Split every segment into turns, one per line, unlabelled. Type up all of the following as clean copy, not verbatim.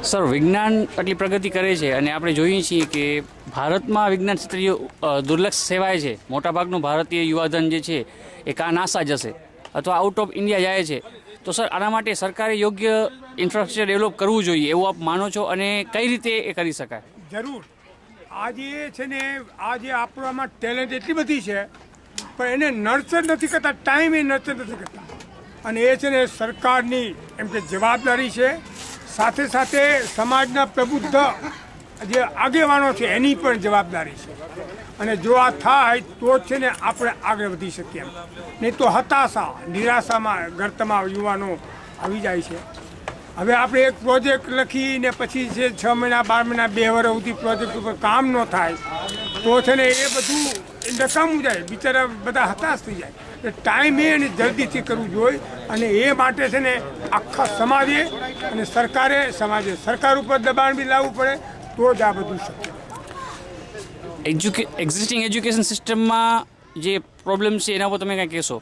Sir, વિજ્ઞાન આટલી પ્રગતિ કરે છે અને આપણે જોઈએ છીએ કે ભારતમાં વિજ્ઞાન ક્ષેત્રે દુર્લક્ષ સેવાય છે. મોટાભાગનું ભારતીય યુવાધન જે છે એ કાં નાસા જશે અથવા આઉટ ઓફ ઇન્ડિયા જાય છે. તો સર, આના માટે સરકારે યોગ્ય ઇન્ફ્રાસ્ટ્રક્ચર ડેવલપ કરવું જોઈએ એવું આપ માનો છો, અને કઈ રીતે એ કરી શકાય?
જરૂર. આજે છે ને આજે આપણામાં ટેલેન્ટ એટલી બધી છે પણ એને નર્ચર નથી કરતા, ટાઈમ એ નર્ચર નથી કરતા, અને એ છે ને સરકારની એમ કે જવાબદારી છે. સાથે સાથે સમાજના પ્રબુદ્ધ જે આગેવાનો છે એની પણ જવાબદારી છે. અને જો આ થાય તો જ છે ને આપણે આગળ વધી શકીએ, નહીં તો હતાશા નિરાશામાં ગર્તમાં યુવાનો આવી જાય છે. હવે આપણે એક પ્રોજેક્ટ લખીને પછી છે 6 મહિના 12 મહિના 2 વર્ષ સુધી પ્રોજેક્ટ ઉપર કામ ન થાય તો છે ને એ બધું નકામું જાય, બિચારા બધા હતાશ થઈ જાય. ટાઈમ એને જલ્દીથી કરવું જોઈએ, અને એ માટે છે ને આખા સમાજે અને સરકાર ઉપર દબાણ બી લાવવું પડે તો જ આ બધું શક્ય.
એક્ઝિસ્ટિંગ એજ્યુકેશન સિસ્ટમમાં જે પ્રોબ્લેમ છે એના પર તમે કંઈ કહેશો?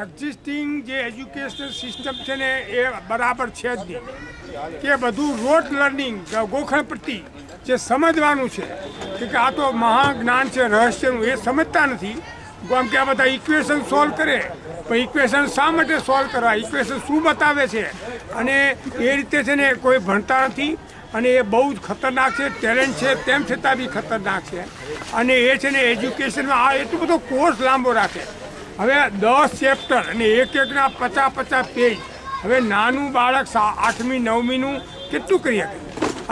એક્ઝિસ્ટિંગ જે એજ્યુકેશન સિસ્ટમ છે ને એ બરાબર છે જ નહીં, કે બધું રોટ લર્નિંગ ગોખણ પ્રતિ જે સમજવાનું છે કે આ તો મહાજ્ઞાન છે રહસ્યનું, એ સમજતા નથી. આમ કે આ બધા ઇક્વેશન સોલ્વ કરે, પણ ઇક્વેશન શા માટે સોલ્વ કરવા, ઇક્વેશન શું બતાવે છે, અને એ રીતે છે ને કોઈ ભણતા નથી. અને એ બહુ જ ખતરનાક છે. ટેલેન્ટ છે તેમ છતાં બી ખતરનાક છે. અને એ છે ને એજ્યુકેશનમાં આ એટલો બધો કોર્સ લાંબો રાખે. હવે 10 ચેપ્ટર અને એકના 50 પેજ. હવે નાનું બાળક 8મી 9મીનું કેટલું કરી શકે?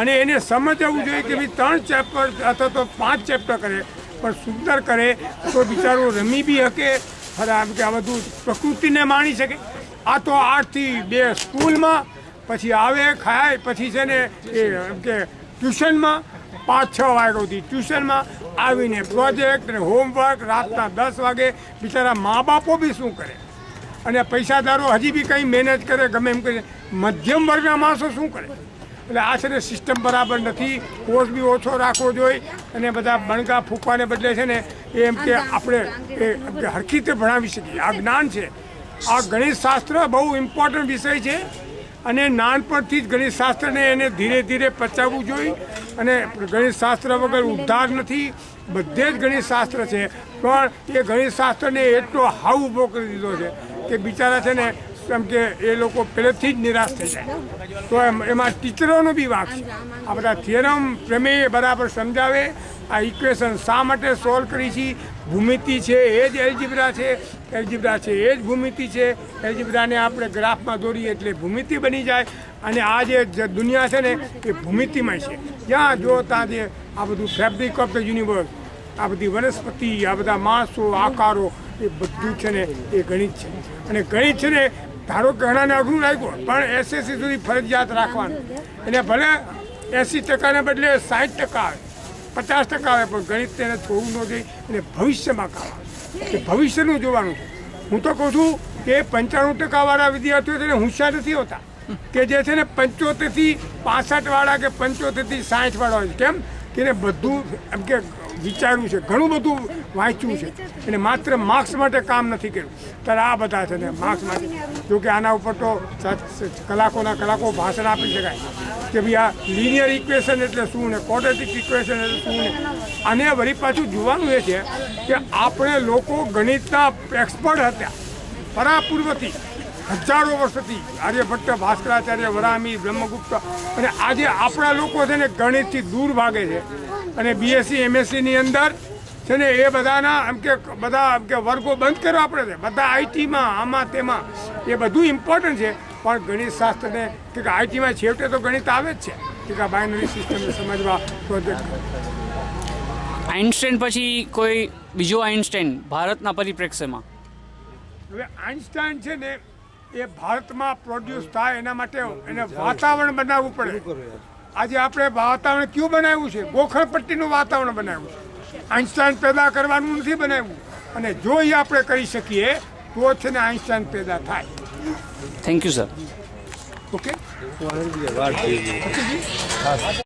અને એને સમજવું જોઈએ કે ભાઈ 3 ચેપ્ટર અથવા તો 5 ચેપ્ટર કરે પણ સુંદર કરે તો બિચારો રમી બી શકે, આમ કે આ બધું પ્રકૃતિને માણી શકે. આ તો 8 થી 2 સ્કૂલમાં, પછી આવે ખાય, પછી છે ને એ એમ કે ટ્યુશનમાં 5-6 વાગ્યા સુધી ટ્યુશનમાં આવીને પ્રોજેક્ટ અને હોમવર્ક રાતના 10 વાગે. બિચારા મા બાપો બી શું કરે, અને પૈસાદારો હજી બી કંઈ મહેનત કરે ગમે એમ કરે, મધ્યમ વર્ગના માણસો શું કરે? એટલે આ છે ને સિસ્ટમ બરાબર નથી. કોર્સ બી ઓછો રાખવો જોઈએ, અને બધા બણગા ફૂંકવાને બદલે છે ને એમ કે આપણે એ હરખી રીતે ભણાવી શકીએ. આ જ્ઞાન છે. આ ગણિત શાસ્ત્ર બહુ ઇમ્પોર્ટન્ટ વિષય છે, અને નાનપણથી જ ગણિત શાસ્ત્રને એને ધીરે ધીરે પચાવવું જોઈએ. અને ગણિત શાસ્ત્ર વગર ઉદ્ધાર નથી. બધે જ ગણિત શાસ્ત્ર છે, પણ એ ગણિત શાસ્ત્રને એટલો હાવ ઊભો કરી દીધો છે કે બિચારા છે ને એમ કે એ લોકો પહેલેથી જ નિરાશ થઈ જાય. તો એમાં ટીચરોનો બી વાંક છે. આ બધા થિયરમ પ્રમેય બરાબર સમજાવે. આ ઇક્વેશન શા માટે સોલ્વ કરી છે, ભૂમિતિ છે એ જ એલ્જિબ્રા છે, એલ્જિબ્રા છે એ જ ભૂમિતિ છે. એલ્જિબ્રાને આપણે ગ્રાફમાં દોરીએ એટલે ભૂમિતિ બની જાય. અને આ જે દુનિયા છે ને એ ભૂમિતિમય છે. જ્યાં જો ત્યાં જે આ બધું ફેબ્રિક ઓફ ધ યુનિવર્સ, આ બધી વનસ્પતિ, આ બધા માણસો, આકારો, એ બધું છે ને એ ગણિત છે. અને ગણિત છે ને ધારો કે ઘણાને અઘરું લાગ્યું પણ SSC સુધી ફરજિયાત રાખવાનું. એને ભલે 80%ને બદલે 60% આવે, 50% આવે, પણ ગણિત તેને છોડવું ન જોઈએ. અને ભવિષ્યમાં કામ આવે, એ ભવિષ્યનું જોવાનું છે. હું તો કહું છું કે 95%વાળા વિદ્યાર્થીઓ છે ને હોશિયાર નથી હોતા, કે જે છે ને 75 થી 65 વાળા કે 75 થી 60 વાળા હોય છે. કેમ કે એને બધું એમ કે વિચારવું છે, ઘણું બધું વાંચ્યું છે, અને માત્ર માર્ક્સ માટે કામ નથી કર્યું. ત્યારે આ બધા છે ને માર્ક્સ માટે, જો કે આના ઉપર તો કલાકો ભાષણ આપી શકાય કે ભાઈ આ લિનિયર ઇક્વેશન એટલે શું ને ક્વોડ્રેટિક ઇક્વેશન એટલે શું ને. અને વળી પાછું જોવાનું એ છે કે આપણે લોકો ગણિતના એક્સપર્ટ હતા પરાપૂર્વથી, હજારો વર્ષથી, આર્યભટ્ટ, ભાસ્કરાચાર્ય, વરાહમિહિર, બ્રહ્મગુપ્ત. અને આજે આપણા લોકો છે ને ગણિતથી દૂર ભાગે છે. અને BSc MScની અંદર છે ને એ બધાના એમ કે બધા એમ કે વર્ગો બંધ કરવા પડે છે. બધા IT માં આમાં તેમાં એ બધું ઇમ્પોર્ટન્ટ છે, પણ ગણિત શાસ્ત્રને કે IT માં છેવટે તો ગણિત આવે જ છે કે બાયનરી સિસ્ટમને સમજવા પ્રોજેક્ટ.
આઇન્સ્ટાઈન પછી કોઈ બીજો આઇન્સ્ટાઈન ભારતના પરિપ્રેક્ષ્યમાં?
હવે આઇન્સ્ટાઈન છે ને એ ભારતમાં પ્રોડ્યુસ થાય એના માટે એને વાતાવરણ બનાવવું પડે. આજે આપણે વાતાવરણ કયું બનાવ્યું છે? ગોખણપટ્ટીનું વાતાવરણ બનાવ્યું છે. આઇન્સ્ટાઈન પેદા કરવાનું નથી બનાવ્યું. અને જો એ આપણે કરી શકીએ તો છે ને આઇન્સ્ટાઈન પેદા થાય.
Thank you sir.
ઓકે.